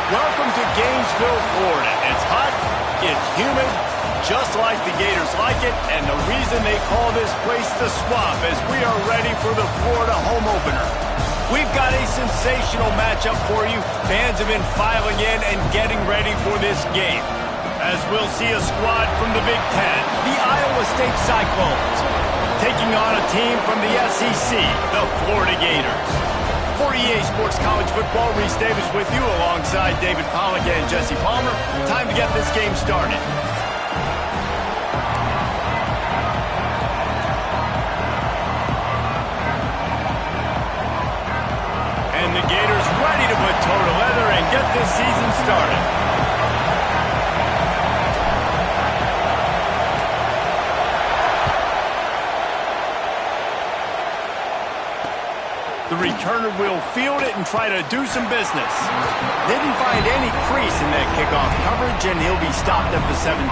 Welcome to Gainesville, Florida. It's hot, it's humid, just like the Gators like it, and the reason they call this place the Swamp is we are ready for the Florida home opener. We've got a sensational matchup for you. Fans have been filing in and getting ready for this game. As we'll see a squad from the Big Ten, the Iowa State Cyclones, taking on a team from the SEC, the Florida Gators. For EA Sports College Football, Reese Davis with you alongside David Pollack and Jesse Palmer. Time to get this game started. And the Gators ready to put toe to leather and get this season started. The returner will field it and try to do some business. Didn't find any crease in that kickoff coverage, and he'll be stopped at the 17.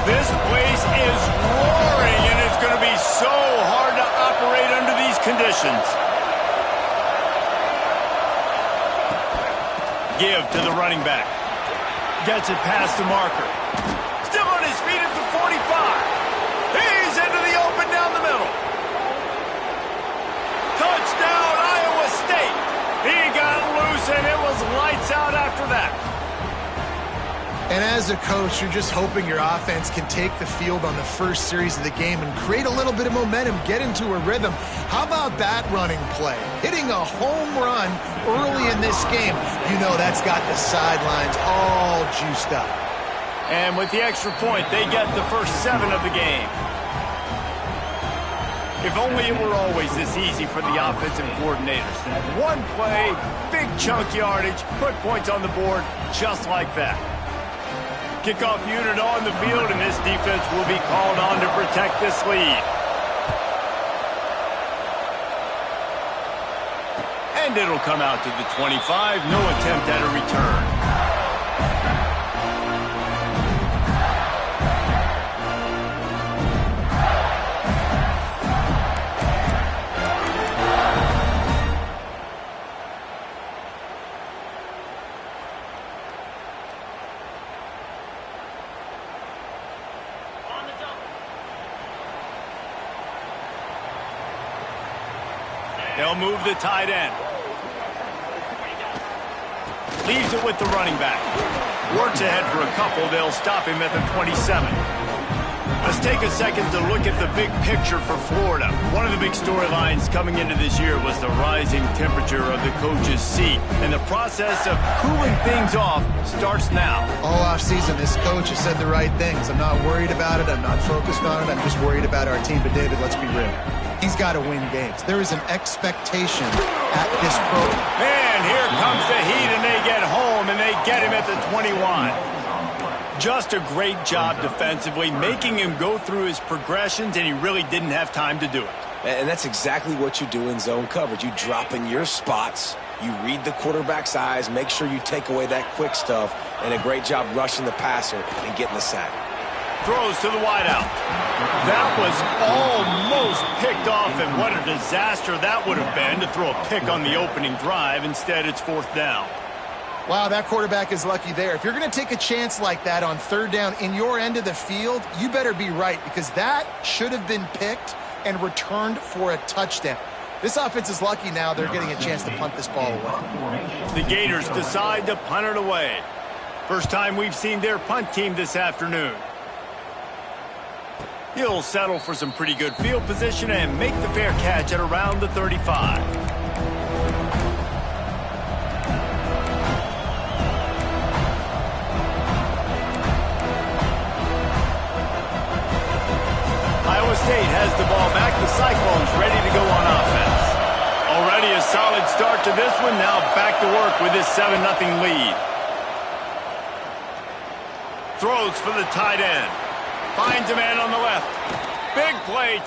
This place is roaring, and it's going to be so hard to operate under these conditions. Give to the running back. Gets it past the marker. Still on his feet at the 45. He's into the open down the middle. Touchdown, Iowa State. He got loose, and it was lights out after that. And as a coach, you're just hoping your offense can take the field on the first series of the game and create a little bit of momentum, get into a rhythm. How about that running play? Hitting a home run early in this game. You know that's got the sidelines all juiced up. And with the extra point, they get the first 7 of the game. If only it were always this easy for the offensive coordinators. One play, big chunk yardage, put points on the board just like that. Kickoff unit on the field, and this defense will be called on to protect this lead. And it'll come out to the 25. No attempt at a return. They'll move the tight end. Leaves it with the running back. Works ahead for a couple. They'll stop him at the 27. Let's take a second to look at the big picture for Florida. One of the big storylines coming into this year was the rising temperature of the coach's seat. And the process of cooling things off starts now. All offseason, this coach has said the right things. I'm not worried about it. I'm not focused on it. I'm just worried about our team. But, David, let's be real. He's got to win games. There is an expectation at this program. And here comes the heat, and they get home, and they get him at the 21. Just a great job defensively, making him go through his progressions, and he really didn't have time to do it. And that's exactly what you do in zone coverage. You drop in your spots, you read the quarterback's eyes, make sure you take away that quick stuff, and a great job rushing the passer and getting the sack. Throws to the wideout. That was almost picked off, and what a disaster that would have been to throw a pick on the opening drive. Instead, it's 4th down. Wow, that quarterback is lucky there. If you're going to take a chance like that on 3rd down in your end of the field, you better be right, because that should have been picked and returned for a touchdown. This offense is lucky now they're getting a chance to punt this ball away. The Gators decide to punt it away. First time we've seen their punt team this afternoon. He'll settle for some pretty good field position and make the fair catch at around the 35. Iowa State has the ball back. The Cyclones ready to go on offense. Already a solid start to this one. Now back to work with this 7-0 lead. Throws for the tight end. Finds a man on the left. Big play.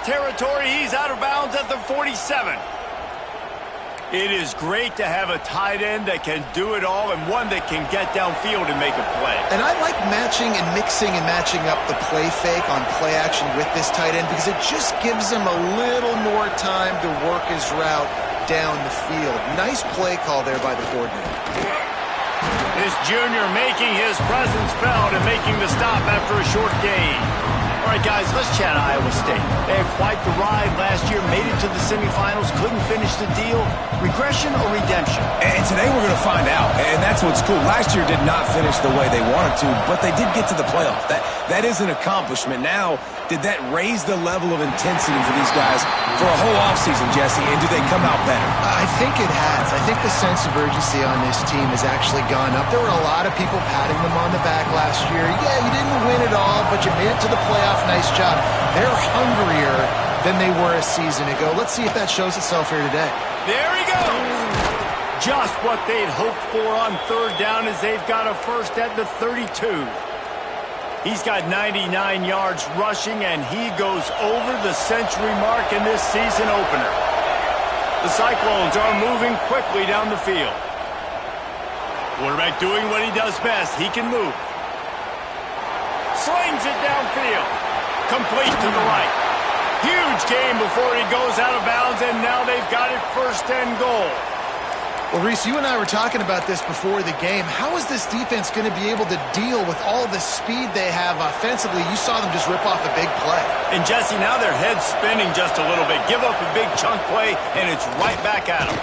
Territory. He's out of bounds at the 47. It is great to have a tight end that can do it all and one that can get downfield and make a play. And I like matching and mixing and matching up the play fake on play action with this tight end because it just gives him a little more time to work his route down the field. Nice play call there by the coordinator. This junior making his presence felt and making the stop after a short gain. All right, guys, let's chat Iowa State. They had quite the ride last year, made it to the semifinals, couldn't finish the deal. Regression or redemption? And today we're going to find out, and that's what's cool. Last year did not finish the way they wanted to, but they did get to the playoff. That is an accomplishment. Now, did that raise the level of intensity for these guys for a whole offseason, Jesse, and do they come out better? I think it has. I think the sense of urgency on this team has actually gone up. There were a lot of people patting them on the back last year. Yeah, you didn't win it all, but you made it to the playoff. Nice job. They're hungrier than they were a season ago. Let's see if that shows itself here today. There he goes. Just what they'd hoped for on third down as they've got a first at the 32. He's got 99 yards rushing, and he goes over the century mark in this season opener. The Cyclones are moving quickly down the field. Quarterback doing what he does best. He can move. Slings it downfield. Complete to the right. Huge game before he goes out of bounds, and now they've got it first and goal. Well, Reese, you and I were talking about this before the game. How is this defense going to be able to deal with all the speed they have offensively? You saw them just rip off a big play. And, Jesse, now their head's spinning just a little bit. Give up a big chunk play, and it's right back at him.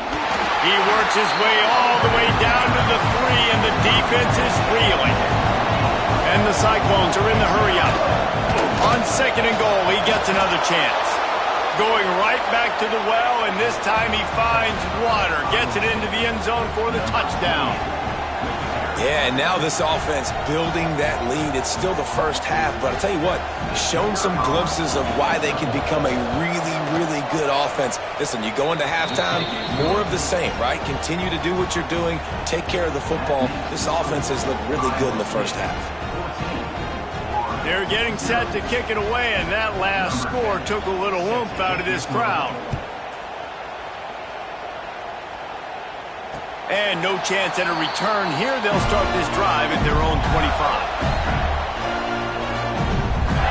He works his way all the way down to the 3, and the defense is reeling. And the Cyclones are in the hurry-up. On second and goal, he gets another chance. Going right back to the well, and this time he finds water. Gets it into the end zone for the touchdown. Yeah, and now this offense building that lead. It's still the first half, but I'll tell you what, shown some glimpses of why they can become a really, really good offense. Listen, you go into halftime, more of the same, right? Continue to do what you're doing, take care of the football. This offense has looked really good in the first half. They're getting set to kick it away, and that last score took a little oomph out of this crowd. And no chance at a return here. They'll start this drive at their own 25.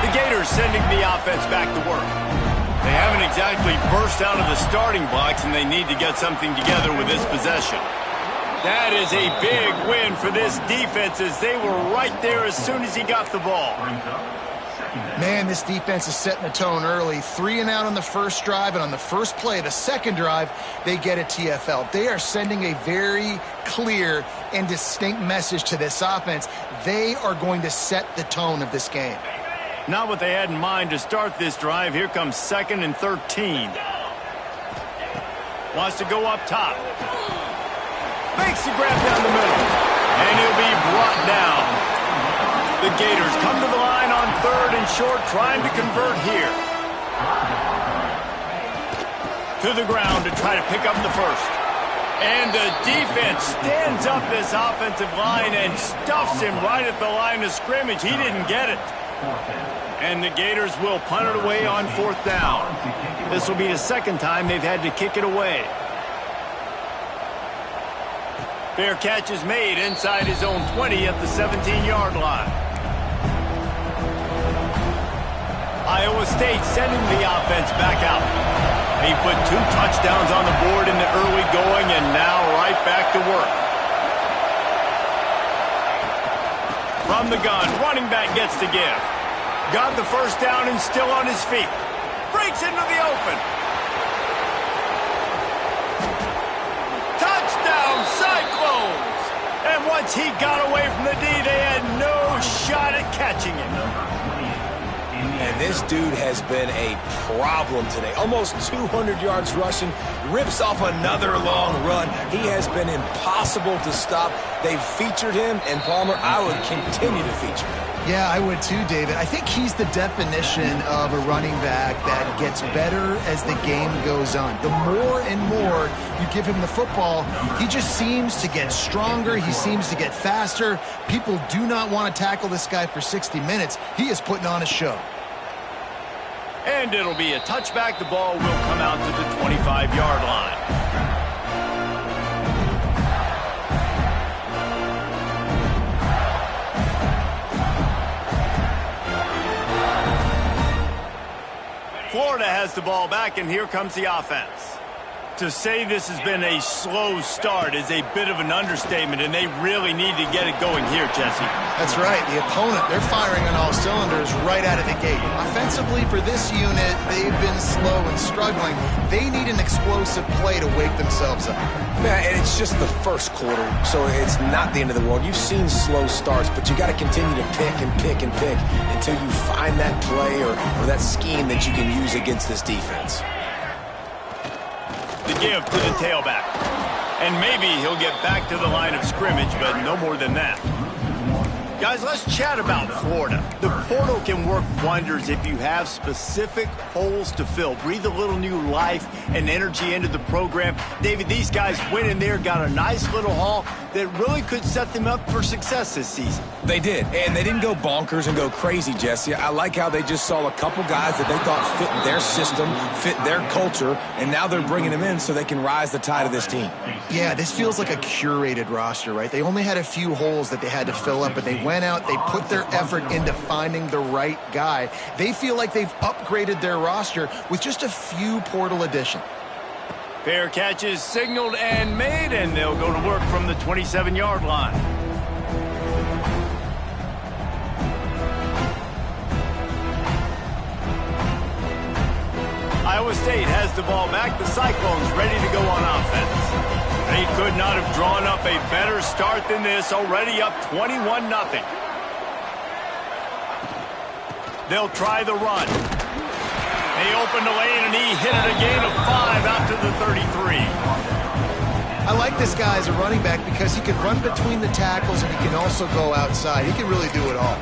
The Gators sending the offense back to work. They haven't exactly burst out of the starting blocks, and they need to get something together with this possession. That is a big win for this defense as they were right there as soon as he got the ball. Man, this defense is setting the tone early. 3 and out on the first drive, and on the first play of the second drive, they get a TFL. They are sending a very clear and distinct message to this offense. They are going to set the tone of this game. Not what they had in mind to start this drive. Here comes 2nd and 13. Wants to go up top. Makes the grab down the middle. And he'll be brought down. The Gators come to the line on 3rd and short, trying to convert here. To the ground to try to pick up the first. And the defense stands up this offensive line and stuffs him right at the line of scrimmage. He didn't get it. And the Gators will punt it away on 4th down. This will be the second time they've had to kick it away. Fair catch is made inside his own 20 at the 17-yard line. Iowa State sending the offense back out. He put 2 touchdowns on the board in the early going and now right back to work. From the gun, running back gets to give. Got the first down and still on his feet. Breaks into the open. Touchdown, Cyclones! And once he got away from the D, they had no shot at catching him. And this dude has been a problem today. Almost 200 yards rushing, rips off another long run. He has been impossible to stop. They've featured him, and Palmer, I would continue to feature him. Yeah, I would too, David. I think he's the definition of a running back that gets better as the game goes on. The more and more you give him the football, he just seems to get stronger. He seems to get faster. People do not want to tackle this guy for 60 minutes. He is putting on a show. And it'll be a touchback. The ball will come out to the 25-yard line. Florida has the ball back, and here comes the offense. To say this has been a slow start is a bit of an understatement, and they really need to get it going here, Jesse. That's right. The opponent, they're firing on all cylinders right out of the gate. Offensively, for this unit, they've been slow and struggling. They need an explosive play to wake themselves up. Yeah, and it's just the first quarter, so it's not the end of the world. You've seen slow starts, but you got to continue to pick and pick and pick until you find that play or that scheme that you can use against this defense. The give to the tailback. And maybe he'll get back to the line of scrimmage, but no more than that. Guys, let's chat about Florida. The portal can work wonders if you have specific holes to fill. Breathe a little new life and energy into the program. David, these guys went in there, got a nice little haul that really could set them up for success this season. They did, and they didn't go bonkers and go crazy, Jesse. I like how they just saw a couple guys that they thought fit their system, fit their culture, and now they're bringing them in so they can rise the tide of this team. Yeah, this feels like a curated roster, right? They only had a few holes that they had to fill up, but they went out, they put their effort into finding the right guy. They feel like they've upgraded their roster with just a few portal additions. Fair catch is signaled and made, and they'll go to work from the 27-yard line. Iowa State has the ball back. The Cyclones ready to go on offense. They could not have drawn up a better start than this, already up 21-0. They'll try the run. They opened the lane, and he hit it a gain of 5 out to the 33. I like this guy as a running back because he can run between the tackles and he can also go outside. He can really do it all.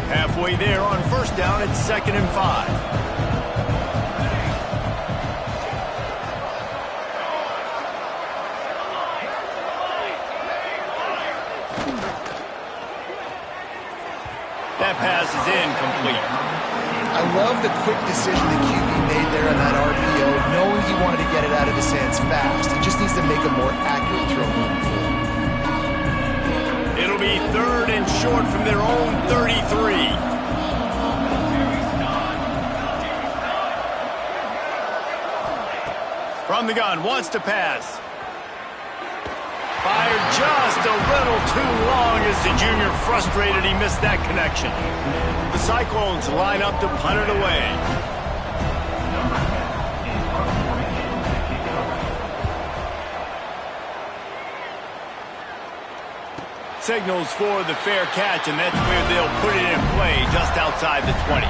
Halfway there on first down, it's 2nd and 5. That pass is incomplete. I love the quick decision the QB made there on that RPO, knowing he wanted to get it out of his hands fast. He just needs to make a more accurate throw moving forward. It'll be 3rd and short from their own 33. From the gun, wants to pass. Fired just a little too long as the junior frustrated he missed that connection. The Cyclones line up to punt it away. Signals for the fair catch, and that's where they'll put it in play just outside the 20.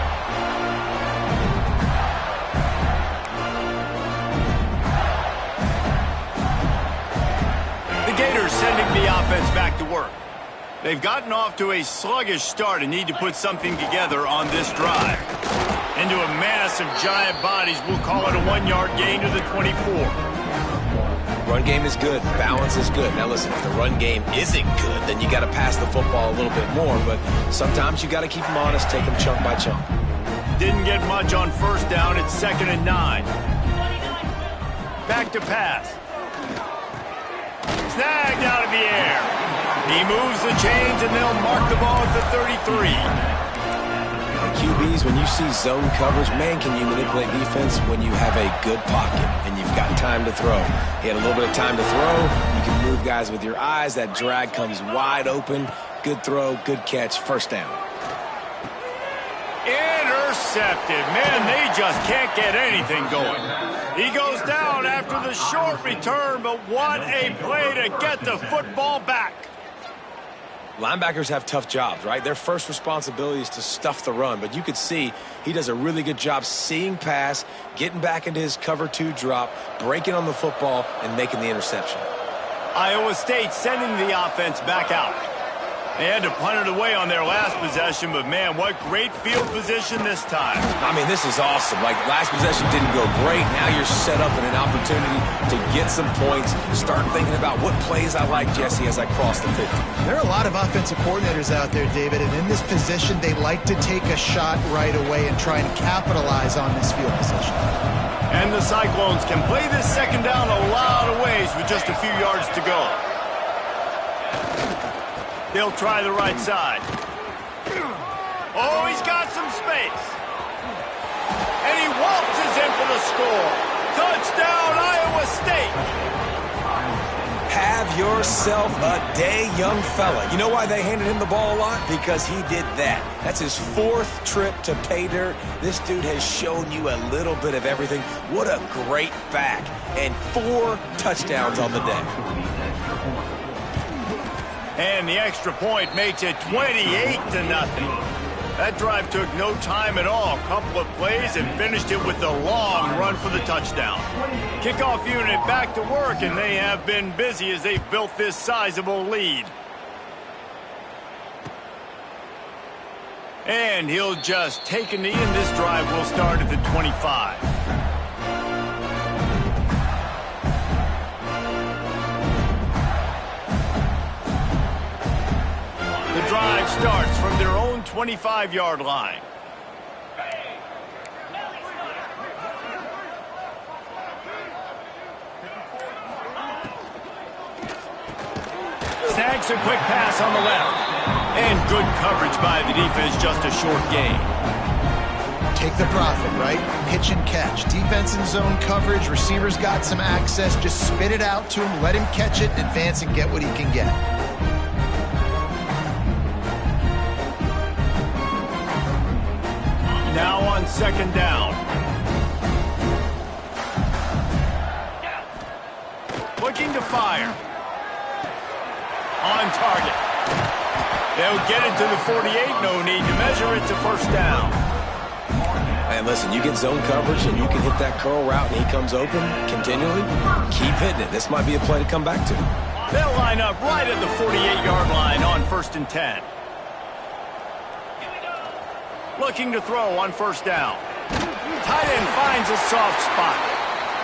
Gators sending the offense back to work. They've gotten off to a sluggish start and need to put something together on this drive. Into a mass of giant bodies, we'll call it a 1-yard gain to the 24. Run game is good. Balance is good. Now listen, if the run game isn't good, then you got to pass the football a little bit more. But sometimes you got to keep them honest, take them chunk by chunk. Didn't get much on first down. It's 2nd and 9. Back to pass. Snagged out of the air. He moves the chains, and they'll mark the ball at the 33. QBs, when you see zone coverage, man, can you manipulate defense when you have a good pocket and you've got time to throw. He had a little bit of time to throw. You can move guys with your eyes. That drag comes wide open. Good throw, good catch, first down. Intercepted. Man, they just can't get anything going. He goes down after the short return, but what a play to get the football back. Linebackers have tough jobs, right? Their first responsibility is to stuff the run, but you could see he does a really good job seeing pass, getting back into his cover 2 drop, breaking on the football, and making the interception. Iowa State sending the offense back out. They had to punt it away on their last possession, but man, what great field position this time. I mean, this is awesome. Like, last possession didn't go great. Now you're set up in an opportunity to get some points, start thinking about what plays I like, Jesse, as I cross the 50. There are a lot of offensive coordinators out there, David, and in this position, they like to take a shot right away and try and capitalize on this field position. And the Cyclones can play this second down a lot of ways with just a few yards to go. They'll try the right side. Oh, he's got some space. And he waltzes in for the score. Touchdown, Iowa State. Have yourself a day, young fella. You know why they handed him the ball a lot? Because he did that. That's his 4th trip to pay dirt. This dude has shown you a little bit of everything. What a great back. And 4 touchdowns on the day. And the extra point makes it 28-0. That drive took no time at all. A couple of plays and finished it with a long run for the touchdown. Kickoff unit back to work, and they have been busy as they've built this sizable lead. And he'll just take a knee, and this drive will start at the 25. The drive starts from their own 25-yard line. Snags a quick pass on the left. And good coverage by the defense, just a short gain. Take the profit, right? Pitch and catch. Defense in zone coverage. Receivers got some access. Just spit it out to him. Let him catch it, advance, and get what he can get. Now on second down. Looking to fire. On target. They'll get it to the 48. No need to measure it to first down. And listen, you get zone coverage and you can hit that curl route and he comes open continually. Keep hitting it. This might be a play to come back to. They'll line up right at the 48-yard line on 1st and 10. Looking to throw on first down. Tight end finds a soft spot.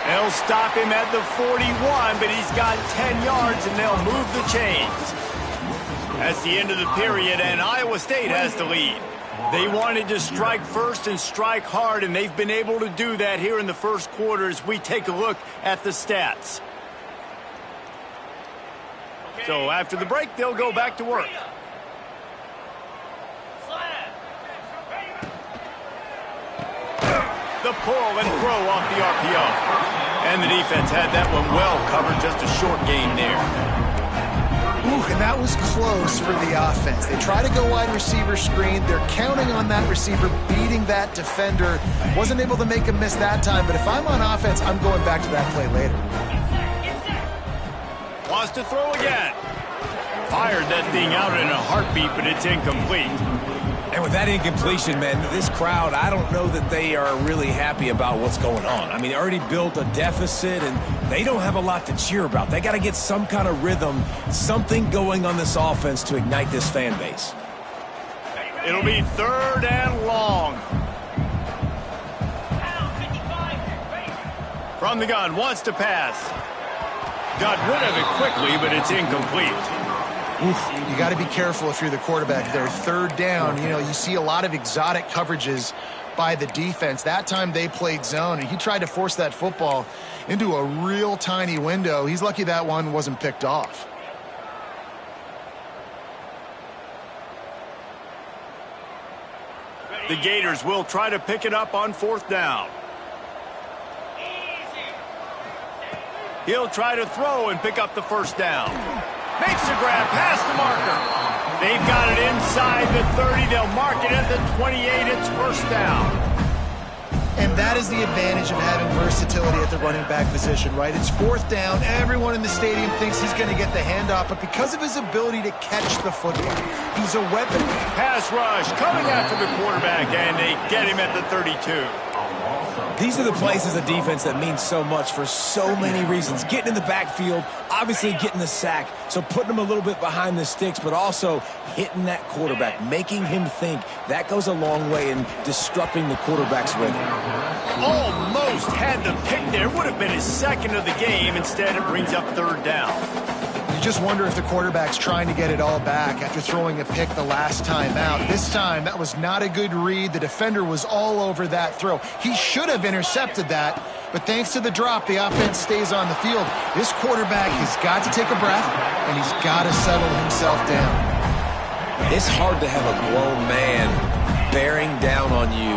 They'll stop him at the 41, but he's got 10 yards, and they'll move the chains. That's the end of the period, and Iowa State has the lead. They wanted to strike first and strike hard, and they've been able to do that here in the first quarter as we take a look at the stats. So after the break, they'll go back to work. The pull and throw off the RPO. And the defense had that one well covered, just a short gain there. Ooh, and that was close for the offense. They try to go wide receiver screen. They're counting on that receiver beating that defender. Wasn't able to make a miss that time, but if I'm on offense, I'm going back to that play later. Wants to throw again. Fired that thing out in a heartbeat, but it's incomplete. And with that incompletion, man, this crowd, I don't know that they are really happy about what's going on. I mean, they already built a deficit, and they don't have a lot to cheer about. They got to get some kind of rhythm, something going on this offense to ignite this fan base. It'll be 3rd and long. From the gun, wants to pass. Got rid of it quickly, but it's incomplete. Oof, you got to be careful if you're the quarterback there. 3rd down, you know, you see a lot of exotic coverages by the defense. That time they played zone, and he tried to force that football into a real tiny window. He's lucky that one wasn't picked off. The Gators will try to pick it up on 4th down. He'll try to throw and pick up the 1st down. Makes the grab past the marker. They've got it inside the 30. They'll mark it at the 28. It's 1st down. And that is the advantage of having versatility at the running back position, right? It's 4th down. Everyone in the stadium thinks he's going to get the handoff, but because of his ability to catch the football, he's a weapon. Pass rush coming after the quarterback, and they get him at the 32. These are the plays as a defense that mean so much for so many reasons. Getting in the backfield, obviously getting the sack, so putting him a little bit behind the sticks, but also hitting that quarterback, making him think. That goes a long way in disrupting the quarterback's rhythm. Almost had the pick there. Would have been his 2nd of the game. Instead, it brings up 3rd down. You just wonder if the quarterback's trying to get it all back after throwing a pick the last time out. This time, that was not a good read. The defender was all over that throw. He should have intercepted that, but thanks to the drop, the offense stays on the field. This quarterback has got to take a breath, and he's got to settle himself down. It's hard to have a grown man bearing down on you,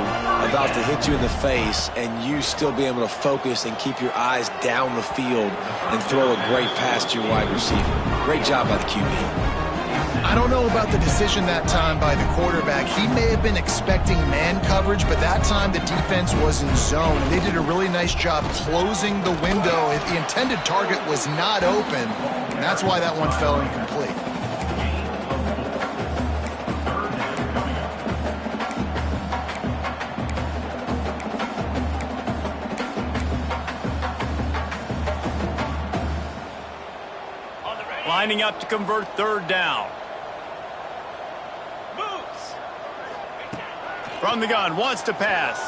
about to hit you in the face, and you still be able to focus and keep your eyes down the field and throw a great pass to your wide receiver. Great job by the QB. I don't know about the decision that time by the quarterback. He may have been expecting man coverage, but that time the defense was in zone. They did a really nice job closing the window. The intended target was not open, and that's why that one fell incomplete. Lining up to convert 3rd down. From the gun, wants to pass.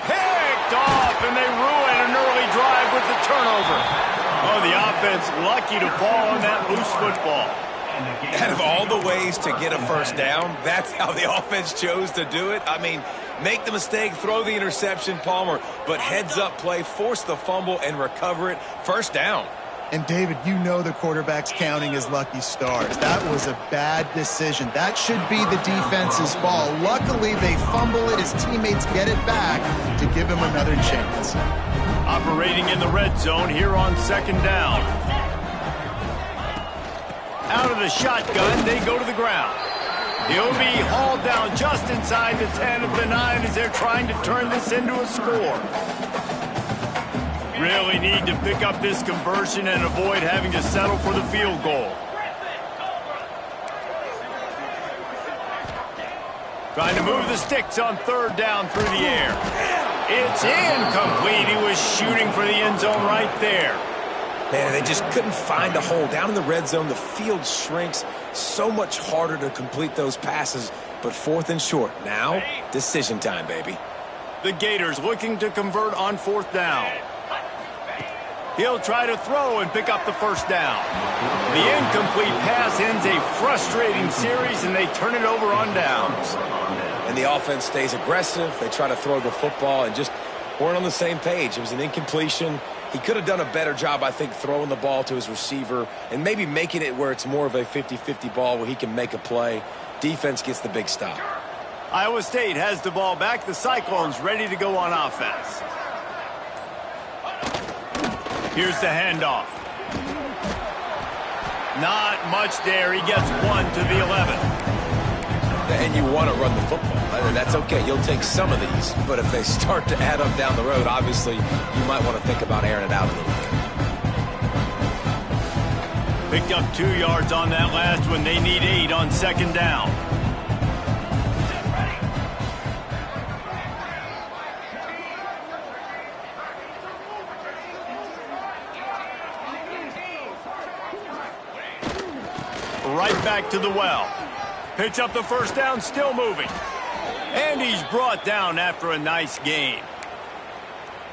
Picked off, and they ruin an early drive with the turnover. Oh, the offense lucky to fall on that loose football. Out of all the ways to get a 1st down, that's how the offense chose to do it. I mean, make the mistake, throw the interception, Palmer, but heads-up play, force the fumble, and recover it. 1st down. And, David, you know the quarterback's counting his lucky stars. That was a bad decision. That should be the defense's ball. Luckily, they fumble it. His teammates get it back to give him another chance. Operating in the red zone here on 2nd down. Out of the shotgun, they go to the ground. He'll be hauled down just inside the 10 of the 9 as they're trying to turn this into a score. Really need to pick up this conversion and avoid having to settle for the field goal. Trying to move the sticks on 3rd down through the air. It's incomplete. He was shooting for the end zone right there. Man, they just couldn't find a hole. Down in the red zone, the field shrinks. So much harder to complete those passes, but 4th and short. Now, decision time, baby. The Gators looking to convert on 4th down. He'll try to throw and pick up the 1st down. The incomplete pass ends a frustrating series, and they turn it over on downs. And the offense stays aggressive. They try to throw the football and just weren't on the same page. It was an incompletion. He could have done a better job, I think, throwing the ball to his receiver and maybe making it where it's more of a 50-50 ball where he can make a play. Defense gets the big stop. Iowa State has the ball back. The Cyclones ready to go on offense. Here's the handoff. Not much there. He gets 1 to the 11. And you want to run the football. That's okay. You'll take some of these. But if they start to add up down the road, obviously, you might want to think about airing it out a little bit. Picked up 2 yards on that last one. They need 8 on 2nd down. Right back to the well. Picks up the 1st down, still moving. And he's brought down after a nice gain.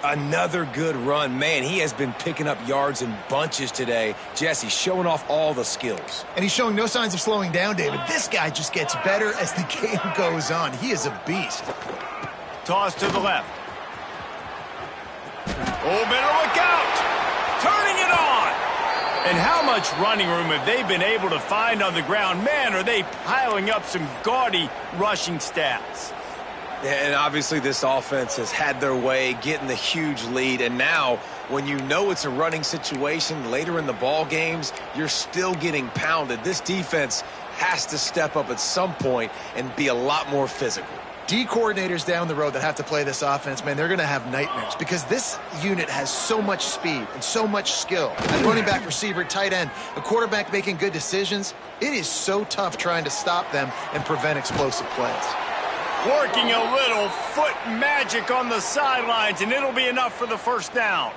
Another good run. Man, he has been picking up yards in bunches today. Jesse showing off all the skills. And he's showing no signs of slowing down, David. This guy just gets better as the game goes on. He is a beast. Toss to the left. Oh, better look out. Turning it on. And how much running room have they been able to find on the ground? Man, are they piling up some gaudy rushing stats. And obviously this offense has had their way, getting the huge lead. And now, when you know it's a running situation later in the ball games, you're still getting pounded. This defense has to step up at some point and be a lot more physical. D coordinators down the road that have to play this offense, man, they're going to have nightmares because this unit has so much speed and so much skill. At running back, receiver, tight end, a quarterback making good decisions, it is so tough trying to stop them and prevent explosive plays. Working a little foot magic on the sidelines, and it'll be enough for the first down.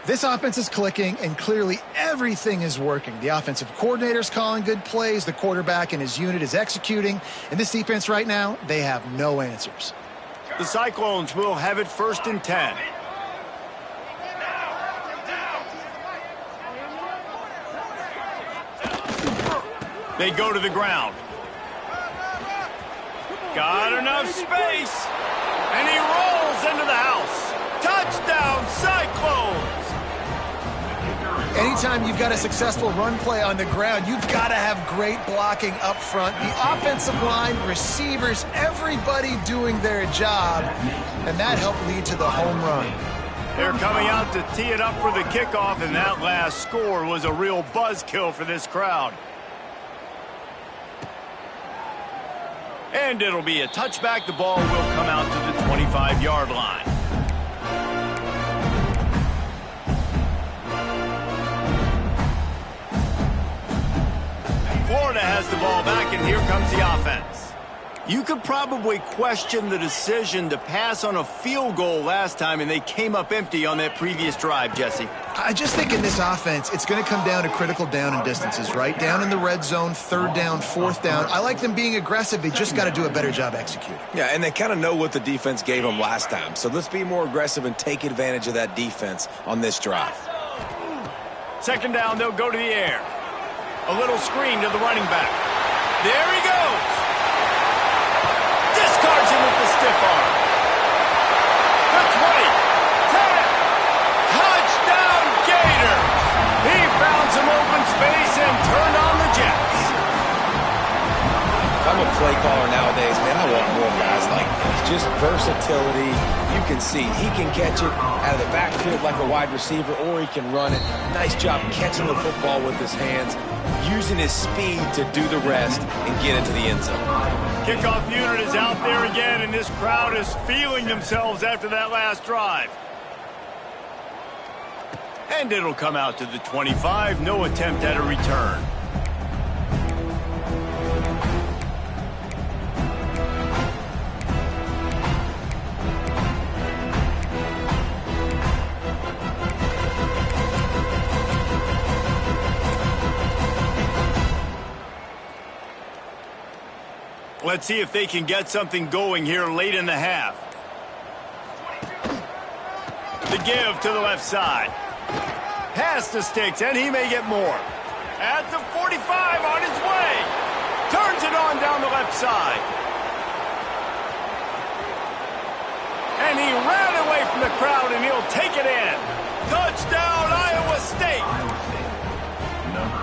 This offense is clicking, and clearly everything is working. The offensive coordinator's calling good plays. The quarterback and his unit is executing. And this defense right now, they have no answers. The Cyclones will have it 1st and 10. They go to the ground. Got enough space. And he rolls into the house. Touchdown, Cyclones! Anytime you've got a successful run play on the ground, you've got to have great blocking up front. The offensive line, receivers, everybody doing their job, and that helped lead to the home run. They're coming out to tee it up for the kickoff, and that last score was a real buzzkill for this crowd. And it'll be a touchback. The ball will come out to the 25-yard line. Florida has the ball back, and here comes the offense. You could probably question the decision to pass on a field goal last time, and they came up empty on that previous drive, Jesse. I just think in this offense, it's going to come down to critical down and distances, right? Down in the red zone, 3rd down, 4th down. I like them being aggressive. They just got to do a better job executing. Yeah, and they kind of know what the defense gave them last time. So let's be more aggressive and take advantage of that defense on this drive. 2nd down, they'll go to the air. A little screen to the running back. There he goes. Discards him with the stiff arm. The 20, 10. Touchdown, Gators. He found some open space and turned on the Jets. If I'm a play caller nowadays, man, I want more guys like this. Just versatility. You can see he can catch it out of the backfield like a wide receiver, or he can run it. Nice job catching the football with his hands, using his speed to do the rest and get into the end zone. Kickoff unit is out there again, and this crowd is feeling themselves after that last drive. And it'll come out to the 25. No attempt at a return. Let's see if they can get something going here late in the half. The give to the left side. Pass to Sticks, and he may get more. At the 45 on his way. Turns it on down the left side. And he ran away from the crowd, and he'll take it in. Touchdown, Iowa State.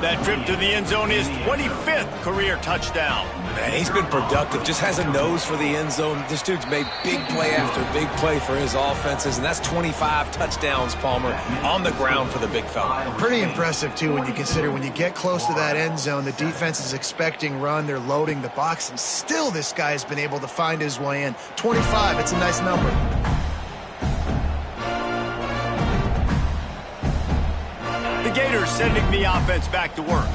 That trip to the end zone is 25th career touchdown. Man, he's been productive, just has a nose for the end zone. This dude's made big play after big play for his offenses, and that's 25 touchdowns, Palmer, on the ground for the big fella. Pretty impressive, too, when you consider when you get close to that end zone, the defense is expecting run, they're loading the box, and still this guy's been able to find his way in. 25, it's a nice number. The Gators sending the offense back to work.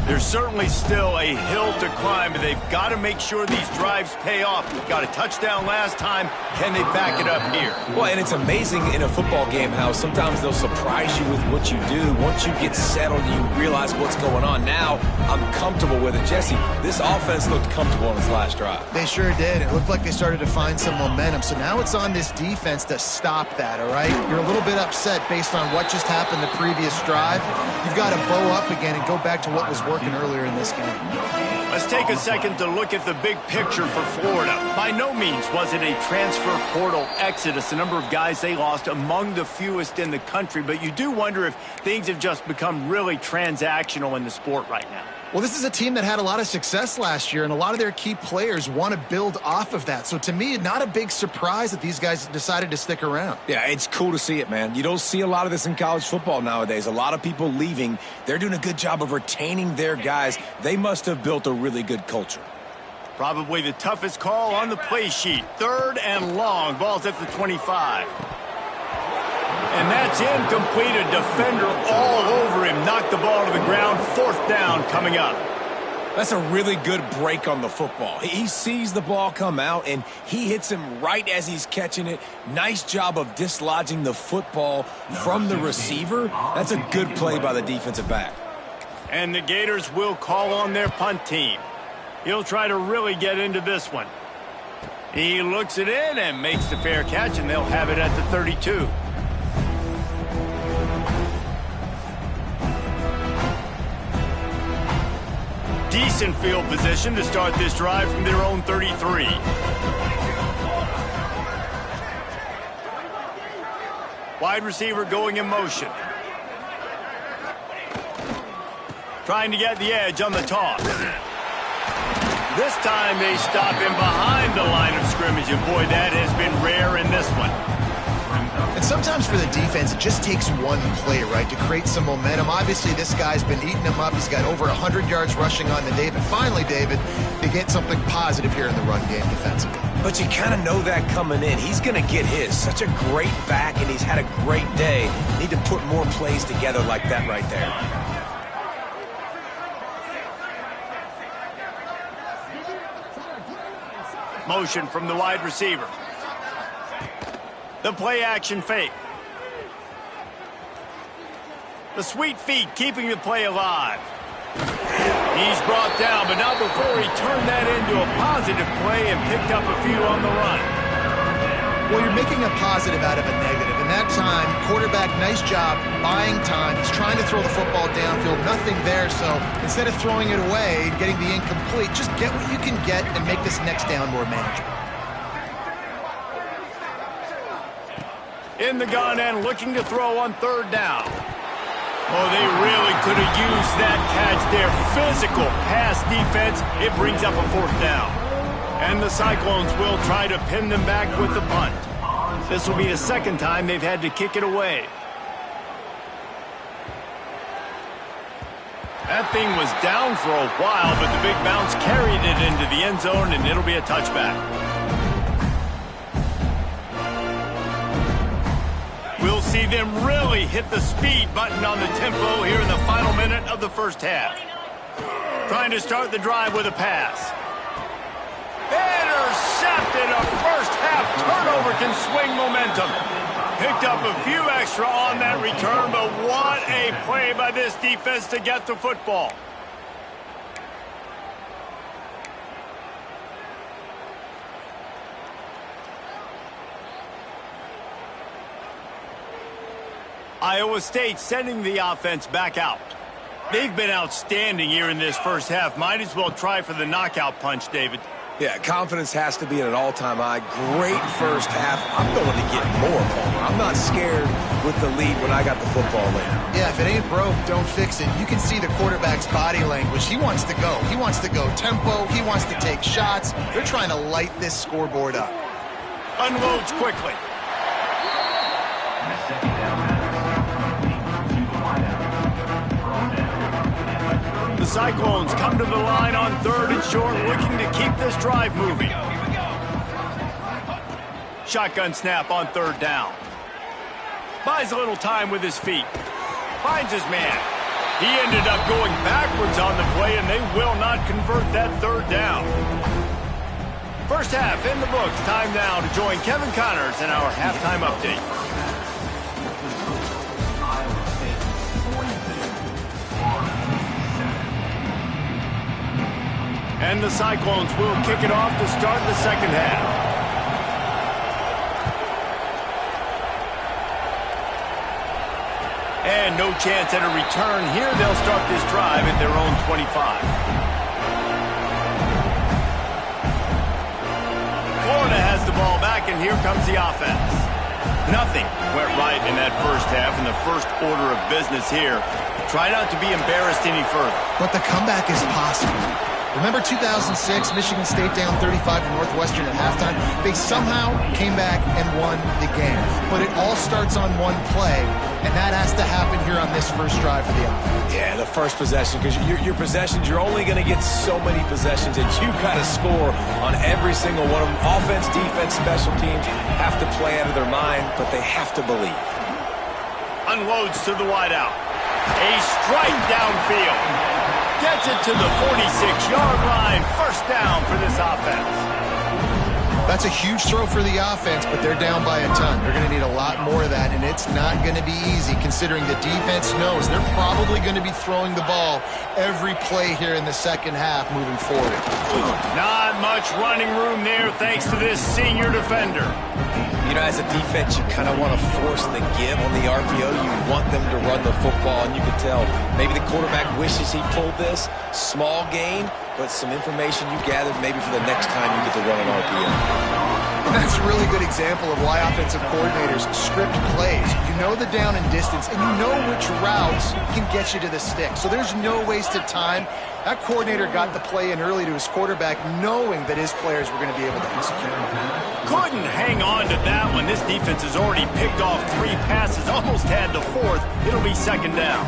There's certainly still a hill to climb, but they've got to make sure these drives pay off. Got a touchdown last time. Can they back it up here? Well, and it's amazing in a football game how sometimes they'll surprise you with what you do. Once you get settled, you realize what's going on. Now, I'm comfortable with it. Jesse, this offense looked comfortable on its last drive. They sure did. It looked like they started to find some momentum. So now it's on this defense to stop that, all right? You're a little bit upset based on what just happened the previous drive. You've got to bow up again and go back to what was working working earlier in this game. Let's take a second to look at the big picture for Florida. By no means was it a transfer portal exodus. The number of guys they lost among the fewest in the country, but you do wonder if things have just become really transactional in the sport right now. Well, this is a team that had a lot of success last year, and a lot of their key players want to build off of that. So to me, not a big surprise that these guys decided to stick around. Yeah, it's cool to see it, man. You don't see a lot of this in college football nowadays. A lot of people leaving. They're doing a good job of retaining their guys. They must have built a really good culture. Probably the toughest call on the play sheet. 3rd and long. Ball's at the 25. And that's incomplete. A defender all over him. Knocked the ball to the ground. 4th down coming up. That's a really good break on the football. He sees the ball come out, and he hits him right as he's catching it. Nice job of dislodging the football from the receiver. That's a good play by the defensive back. And the Gators will call on their punt team. He'll try to really get into this one. He looks it in and makes the fair catch, and they'll have it at the 32. Decent field position to start this drive from their own 33. Wide receiver going in motion. Trying to get the edge on the toss. This time they stop him behind the line of scrimmage, and boy, that has been rare in this one. And sometimes for the defense, it just takes one play, right, to create some momentum. Obviously, this guy's been eating him up. He's got over 100 yards rushing on the day. But finally, David, they get something positive here in the run game defensively. But you kind of know that coming in. He's going to get his. Such a great back, and he's had a great day. Need to put more plays together like that right there. Motion from the wide receiver. The play action fake. The sweet feet keeping the play alive. He's brought down, but not before he turned that into a positive play and picked up a few on the run. Well, you're making a positive out of a negative. And that time, quarterback, nice job buying time. He's trying to throw the football downfield. Nothing there, so instead of throwing it away and getting the incomplete, just get what you can get and make this next down more manageable. In the gun and looking to throw on 3rd down. Oh, they really could have used that catch there. Physical pass defense. It brings up a 4th down. And the Cyclones will try to pin them back with the punt. This will be the 2nd time they've had to kick it away. That thing was down for a while, but the big bounce carried it into the end zone, and it'll be a touchback. We'll see them really hit the speed button on the tempo here in the final minute of the 1st half. Trying to start the drive with a pass. Intercepted. A first half turnover can swing momentum. Picked up a few extra on that return, but what a play by this defense to get the football. Iowa State sending the offense back out. They've been outstanding here in this 1st half. Might as well try for the knockout punch, David. Yeah, confidence has to be at an all-time high. Great 1st half. I'm going to get more, Palmer. I'm not scared with the lead when I got the football in. Yeah, if it ain't broke, don't fix it. You can see the quarterback's body language. He wants to go. He wants to go tempo. He wants to take shots. They're trying to light this scoreboard up. Unloads quickly. The Cyclones come to the line on 3rd and short, looking to keep this drive moving. Shotgun snap on 3rd down. Buys a little time with his feet. Finds his man. He ended up going backwards on the play, and they will not convert that 3rd down. 1st half in the books. Time now to join Kevin Connors in our halftime update. And the Cyclones will kick it off to start the 2nd half. And no chance at a return here. They'll start this drive at their own 25. Florida has the ball back, and here comes the offense. Nothing went right in that first half, and the first order of business here. Try not to be embarrassed any further. But the comeback is possible. Remember 2006, Michigan State down 35 to Northwestern at halftime? They somehow came back and won the game. But it all starts on one play, and that has to happen here on this first drive for the offense. Yeah, the first possession, because your possessions, you're only going to get so many possessions, and you've got to score on every single one of them. Offense, defense, special teams have to play out of their mind, but they have to believe. Unloads to the wideout. A strike downfield. Gets it to the 46-yard line. First down for this offense. That's a huge throw for the offense, but they're down by a ton. They're going to need a lot more of that, and it's not going to be easy considering the defense knows they're probably going to be throwing the ball every play here in the second half moving forward. Not much running room there thanks to this senior defender. You know, as a defense, you kind of want to force the give on the RPO. You want them to run the football, and you can tell maybe the quarterback wishes he pulled this. Small gain, but some information you gathered maybe for the next time you get to run an RPO. And that's a really good example of why offensive coordinators script plays. You know the down and distance, and you know which routes can get you to the stick. So there's no wasted time. That coordinator got the play in early to his quarterback, knowing that his players were going to be able to execute. Couldn't hang on to that one. This defense has already picked off 3 passes, almost had the 4th. It'll be second down.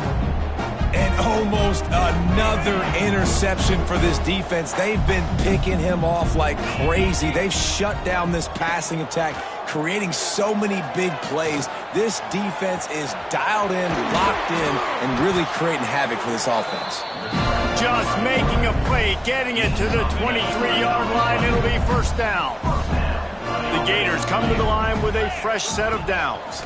And almost another interception for this defense. They've been picking him off like crazy. They've shut down this passing attack, creating so many big plays. This defense is dialed in, locked in, and really creating havoc for this offense. Just making a play, getting it to the 23-yard line. It'll be first down. The Gators come to the line with a fresh set of downs.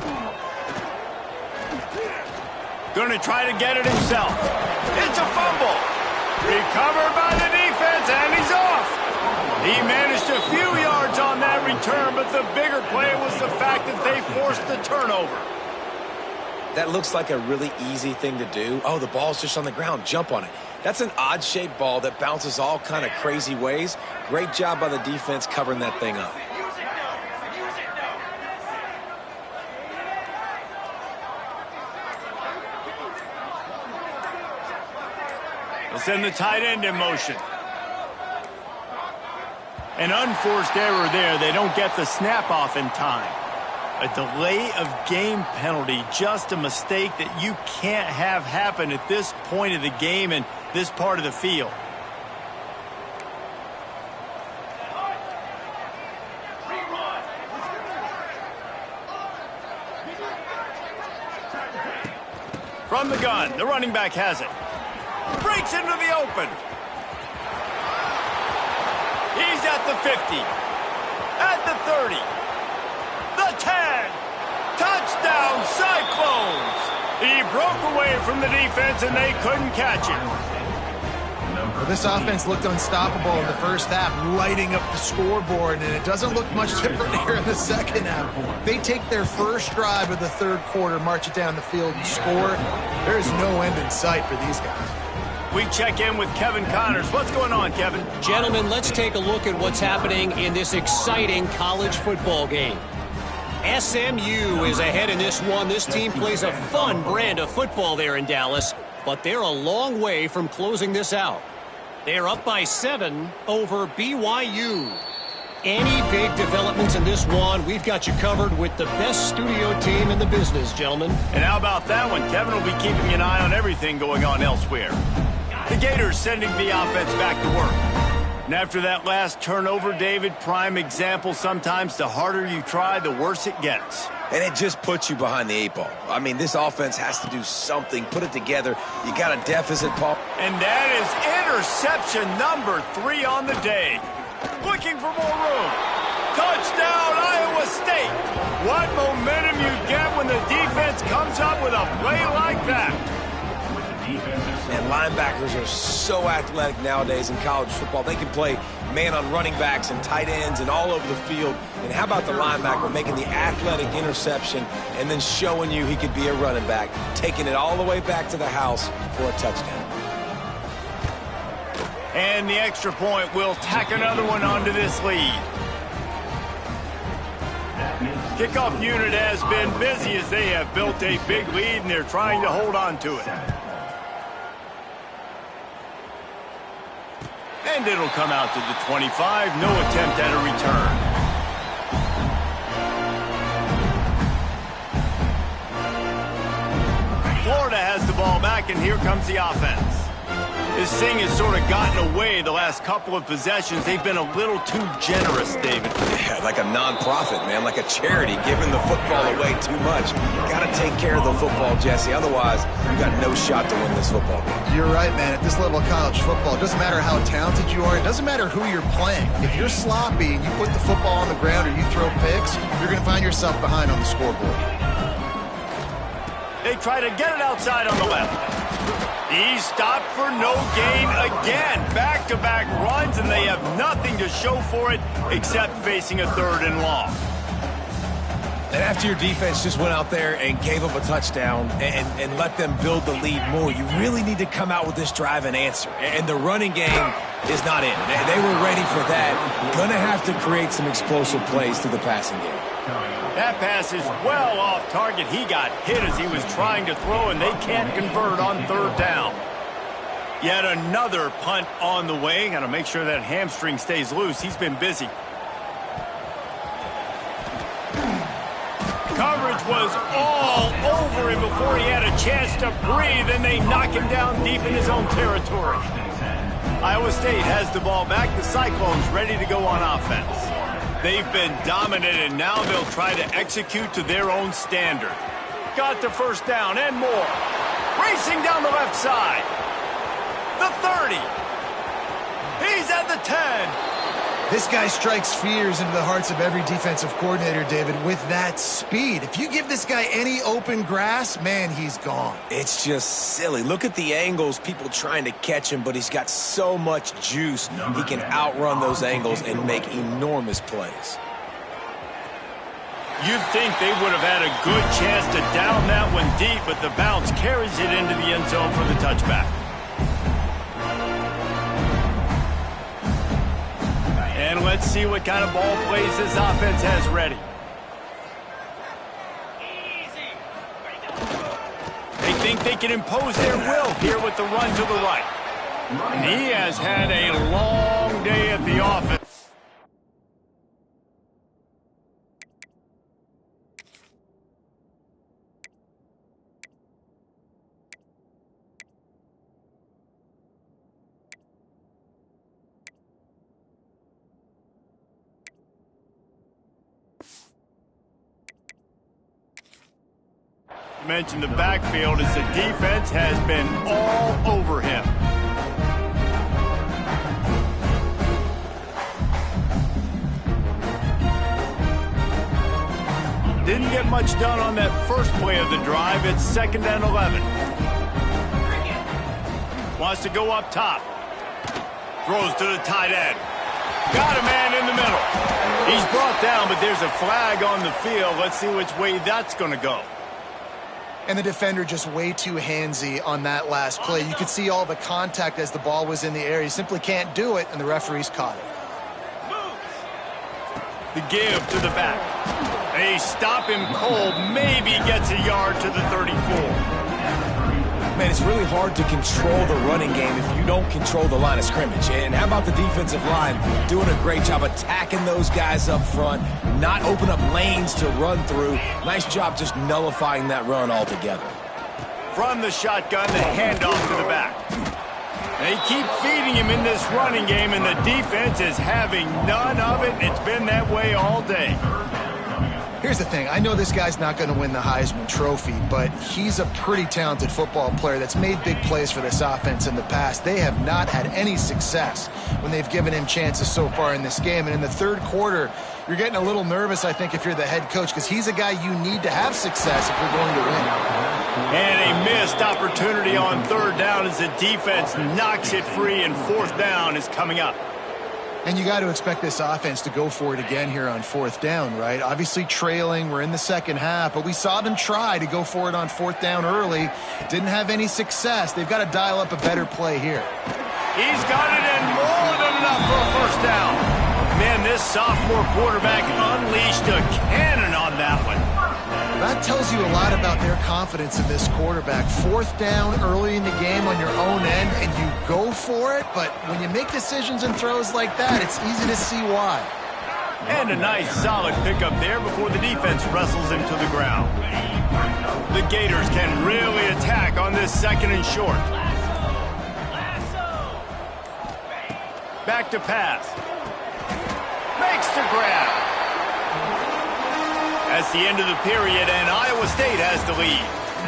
Going to try to get it himself. It's a fumble. Recovered by the defense, and he's off. He managed a few yards on that return, but the bigger play was the fact that they forced the turnover. That looks like a really easy thing to do. Oh, the ball's just on the ground. Jump on it. That's an odd-shaped ball that bounces all kind of crazy ways. Great job by the defense covering that thing up. Send the tight end in motion. An unforced error there. They don't get the snap off in time. A delay of game penalty, just a mistake that you can't have happen at this point of the game and this part of the field. From the gun, the running back has it. Breaks into the open. He's at the 50. At the 30. The 10. Touchdown, Cyclones. He broke away from the defense, and they couldn't catch him. Well, this offense looked unstoppable in the first half, lighting up the scoreboard, and it doesn't look much different here in the second half. They take their first drive of the third quarter, march it down the field, and score. There is no end in sight for these guys. We check in with Kevin Connors. What's going on, Kevin? Gentlemen, let's take a look at what's happening in this exciting college football game. SMU is ahead in this one. This team plays a fun brand of football there in Dallas, but they're a long way from closing this out. They're up by 7 over BYU. Any big developments in this one, we've got you covered with the best studio team in the business, gentlemen. And how about that one? Kevin will be keeping an eye on everything going on elsewhere. The Gators sending the offense back to work. And after that last turnover, David, prime example, sometimes the harder you try, the worse it gets. And it just puts you behind the 8 ball. I mean, this offense has to do something, put it together. You got a deficit, Paul. And that is interception number 3 on the day. Looking for more room. Touchdown, Iowa State. What momentum you get when the defense comes up with a play like that. And linebackers are so athletic nowadays in college football. They can play man on running backs and tight ends and all over the field. And how about the linebacker making the athletic interception and then showing you he could be a running back, taking it all the way back to the house for a touchdown. And the extra point will tack another one onto this lead. Kickoff unit has been busy as they have built a big lead and they're trying to hold on to it. And it'll come out to the 25. No attempt at a return. Florida has the ball back, and here comes the offense. This thing has sort of gotten away the last couple of possessions. They've been a little too generous, David. Yeah, like a non-profit, man, like a charity, giving the football away too much. Got to take care of the football, Jesse. Otherwise, you got no shot to win this football game. You're right, man. At this level of college football, it doesn't matter how talented you are. It doesn't matter who you're playing. If you're sloppy and you put the football on the ground or you throw picks, you're going to find yourself behind on the scoreboard. They try to get it outside on the left. He's stopped for no gain again. Back-to-back runs, and they have nothing to show for it except facing a 3rd and long. And after your defense just went out there and gave up a touchdown and let them build the lead more, you really need to come out with this drive and answer. And the running game is not in. They were ready for that. Going to have to create some explosive plays through the passing game. That pass is well off target. He got hit as he was trying to throw, and they can't convert on 3rd down. Yet another punt on the way. Got to make sure that hamstring stays loose. He's been busy. Coverage was all over him before he had a chance to breathe, and they knock him down deep in his own territory. Iowa State has the ball back. The Cyclones ready to go on offense. They've been dominated, and now they'll try to execute to their own standard. Got the 1st down and more. Racing down the left side. The 30. He's at the 10. This guy strikes fears into the hearts of every defensive coordinator, David, with that speed. If you give this guy any open grass, man, he's gone. It's just silly. Look at the angles, people trying to catch him, but he's got so much juice. He can outrun those angles and make enormous plays. You'd think they would have had a good chance to down that one deep, but the bounce carries it into the end zone for the touchback. And let's see what kind of ball plays this offense has ready. They think they can impose their will here with the run to the right. And he has had a long day at the office. Mentioned the backfield as the defense has been all over him. Didn't get much done on that first play of the drive. It's 2nd and 11. Wants to go up top. Throws to the tight end. Got a man in the middle. He's brought down, but there's a flag on the field. Let's see which way that's going to go. And the defender just way too handsy on that last play. You could see all the contact as the ball was in the air. He simply can't do it, and the referee's caught it. The give to the back. They stop him cold. Maybe gets a yard to the 34. Man, it's really hard to control the running game if you don't control the line of scrimmage. And how about the defensive line doing a great job attacking those guys up front, not open up lanes to run through. Nice job just nullifying that run altogether. From the shotgun, the handoff to the back. They keep feeding him in this running game, and the defense is having none of it. It's been that way all day. Here's the thing. I know this guy's not going to win the Heisman Trophy, but he's a pretty talented football player that's made big plays for this offense in the past. They have not had any success when they've given him chances so far in this game. And in the 3rd quarter, you're getting a little nervous, I think, if you're the head coach, because he's a guy you need to have success if you're going to win. And a missed opportunity on 3rd down as the defense knocks it free, and 4th down is coming up. And you got to expect this offense to go for it again here on fourth down, right? Obviously trailing, we're in the second half, but we saw them try to go for it on fourth down early. Didn't have any success. They've got to dial up a better play here. He's got it in more than enough for a first down. Man, this sophomore quarterback unleashed a cannon on that one. That tells you a lot about their confidence in this quarterback. Fourth down early in the game on your own end, and you go for it, but when you make decisions and throws like that, it's easy to see why. And a nice solid pickup there before the defense wrestles him to the ground. The Gators can really attack on this second and short. Back to pass. Makes the grab. That's the end of the period, and Iowa State has the lead.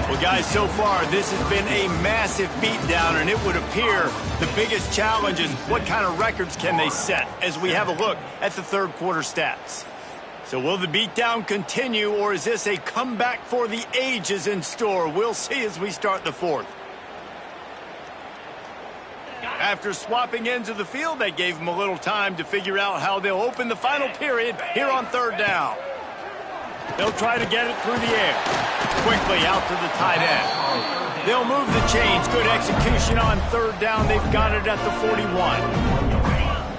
Well, guys, so far, this has been a massive beatdown, and it would appear the biggest challenge is what kind of records can they set as we have a look at the third quarter stats. So will the beatdown continue, or is this a comeback for the ages in store? We'll see as we start the fourth. After swapping ends of the field, they gave them a little time to figure out how they'll open the final period here on third down. They'll try to get it through the air. Quickly out to the tight end. They'll move the chains. Good execution on third down. They've got it at the 41.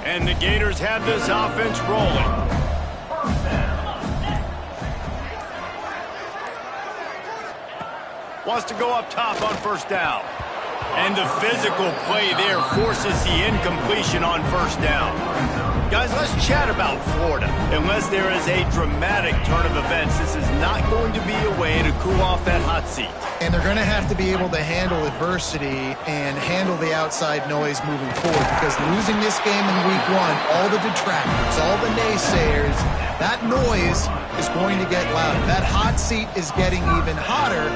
And the Gators have this offense rolling. Wants to go up top on first down. And the physical play there forces the incompletion on first down. Guys, let's chat about Florida. Unless there is a dramatic turn of events, this is not going to be a way to cool off that hot seat. And they're going to have to be able to handle adversity and handle the outside noise moving forward, because losing this game in week one, all the detractors, all the naysayers, that noise is going to get louder. That hot seat is getting even hotter.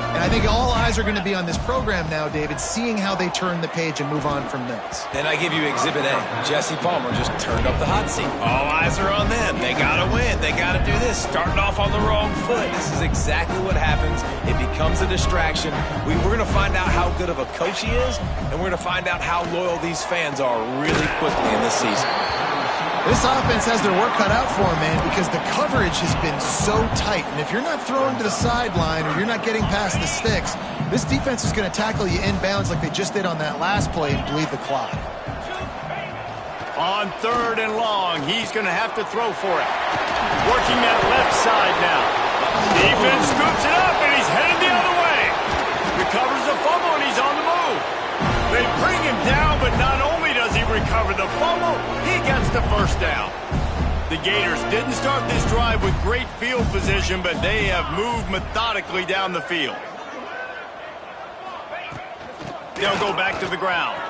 And I think all eyes are going to be on this program now, David, seeing how they turn the page and move on from this. And I give you Exhibit A. Jesse Palmer just turned up the hot seat. All eyes are on them. They got to win. They got to do this. Starting off on the wrong foot. This is exactly what happens. It becomes a distraction. We're going to find out how good of a coach he is, and we're going to find out how loyal these fans are really quickly in this season. This offense has their work cut out for them, man, because the coverage has been so tight. And if you're not throwing to the sideline or you're not getting past the sticks, this defense is going to tackle you inbounds like they just did on that last play and bleed the clock. On third and long, he's going to have to throw for it. Working that left side now. Defense scoops it up, and he's headed the other way. Recovers the fumble, and he's on the move. They bring him down, but not only does he recover the fumble, he gets the first down. The Gators didn't start this drive with great field position, but they have moved methodically down the field. They'll go back to the ground.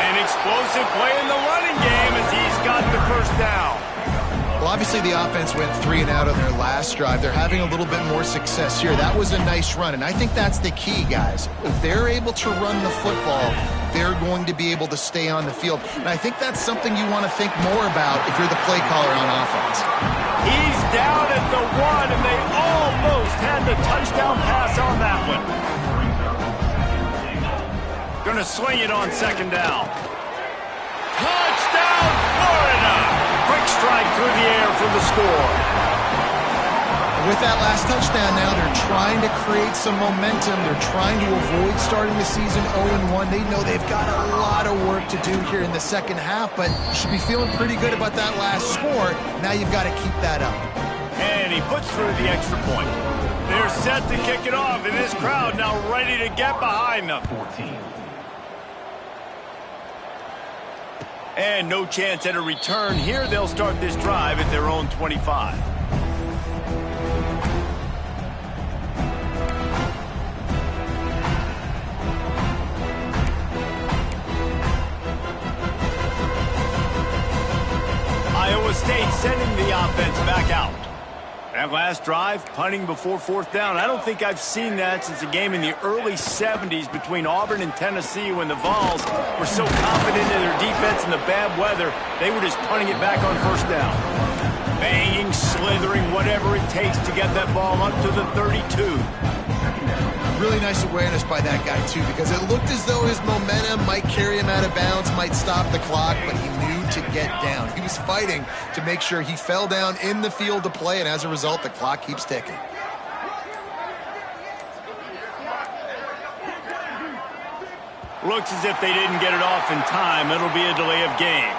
An explosive play in the running game as he's got the first down. Well, obviously the offense went 3 and out on their last drive. They're having a little bit more success here. That was a nice run, and I think that's the key, guys. If they're able to run the football, they're going to be able to stay on the field. And I think that's something you want to think more about if you're the play caller on offense. He's down at the 1, and they almost had the touchdown pass on that one. Going to swing it on second down. Touchdown, Florida! Quick strike through the air for the score. With that last touchdown now, they're trying to create some momentum. They're trying to avoid starting the season 0-1. They know they've got a lot of work to do here in the second half, but you should be feeling pretty good about that last score. Now you've got to keep that up. And he puts through the extra point. They're set to kick it off, and this crowd now ready to get behind them. And no chance at a return here. They'll start this drive at their own 25. Iowa State sending the offense back out. That last drive, punting before fourth down. I don't think I've seen that since a game in the early 70s between Auburn and Tennessee when the Vols were so confident in their defense in the bad weather, they were just punting it back on first down. Banging, slithering, whatever it takes to get that ball up to the 32. really nice awareness by that guy, too, because it looked as though his momentum might carry him out of bounds, might stop the clock, but he knew to get down. He was fighting to make sure he fell down in the field to play, and as a result, the clock keeps ticking. Looks as if they didn't get it off in time. It'll be a delay of game.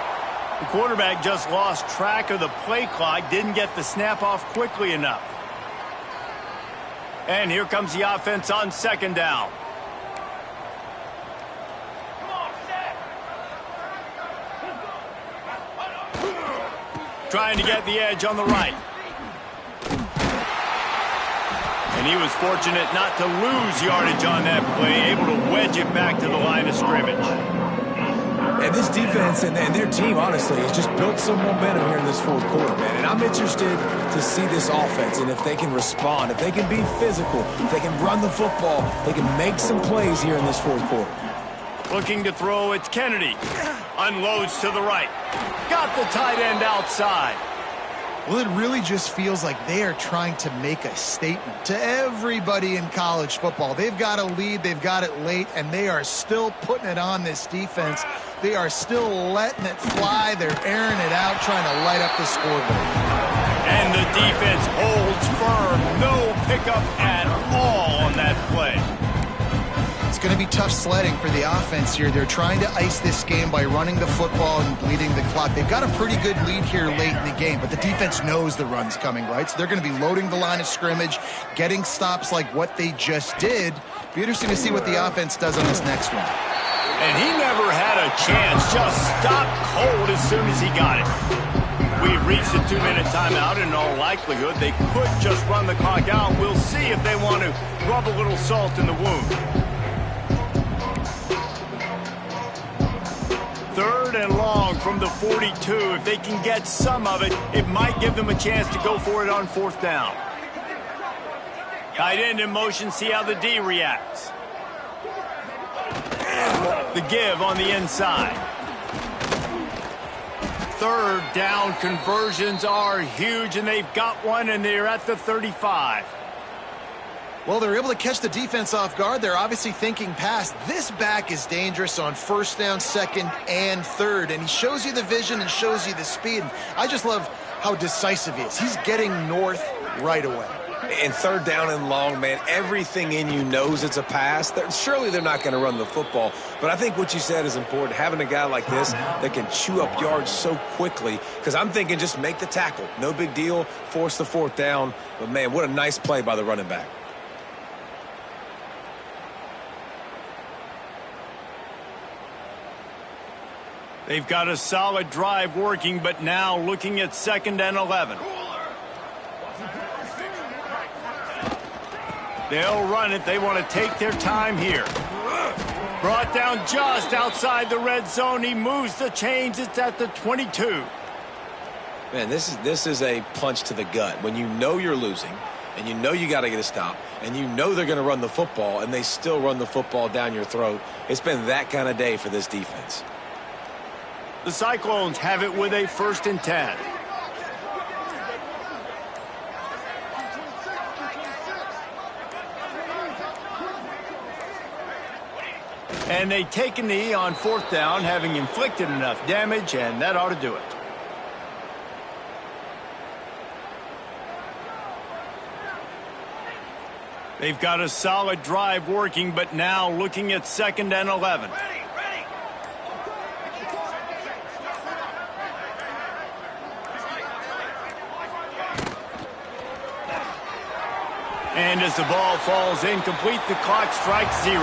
The quarterback just lost track of the play clock, didn't get the snap off quickly enough. And here comes the offense on second down. Trying to get the edge on the right. And he was fortunate not to lose yardage on that play, able to wedge it back to the line of scrimmage. And this defense and their team, honestly, has just built some momentum here in this fourth quarter, man. And I'm interested to see this offense and if they can respond, if they can be physical, if they can run the football, they can make some plays here in this fourth quarter. Looking to throw, it's Kennedy. Unloads to the right. Got the tight end outside. Well, it really just feels like they are trying to make a statement to everybody in college football. They've got a lead, they've got it late, and they are still putting it on this defense. They are still letting it fly. They're airing it out, trying to light up the scoreboard. And the defense holds firm. No pickup at all on that play. It's going to be tough sledding for the offense here. They're trying to ice this game by running the football and bleeding the clock. They've got a pretty good lead here late in the game, but the defense knows the run's coming, right? So they're going to be loading the line of scrimmage, getting stops like what they just did. Be interesting to see what the offense does on this next one. And he never had a chance. Just stopped cold as soon as he got it. We've reached the 2-minute timeout. In all likelihood, they could just run the clock out. We'll see if they want to rub a little salt in the wound. 3rd and long from the 42. If they can get some of it, it might give them a chance to go for it on 4th down. Tight end in motion, see how the D reacts. The give on the inside. 3rd down conversions are huge, and they've got one, and they're at the 35. Well, they're able to catch the defense off guard. They're obviously thinking pass. This back is dangerous on 1st down, 2nd, and 3rd. And he shows you the vision and shows you the speed. And I just love how decisive he is. He's getting north right away. And 3rd down and long, man, everything in you knows it's a pass. Surely they're not going to run the football. But I think what you said is important, having a guy like this that can chew up yards so quickly. Because I'm thinking just make the tackle. No big deal. Force the 4th down. But, man, what a nice play by the running back. They've got a solid drive working, but now looking at 2nd and 11. They'll run it. They want to take their time here. Brought down just outside the red zone. He moves the chains. It's at the 22. Man, this is a punch to the gut. When you know you're losing, and you know you got to get a stop, and you know they're going to run the football, and they still run the football down your throat. It's been that kind of day for this defense. The Cyclones have it with a 1st and 10. And they take a knee on 4th down, having inflicted enough damage, and that ought to do it. They've got a solid drive working, but now looking at 2nd and 11. And as the ball falls incomplete, the clock strikes 0.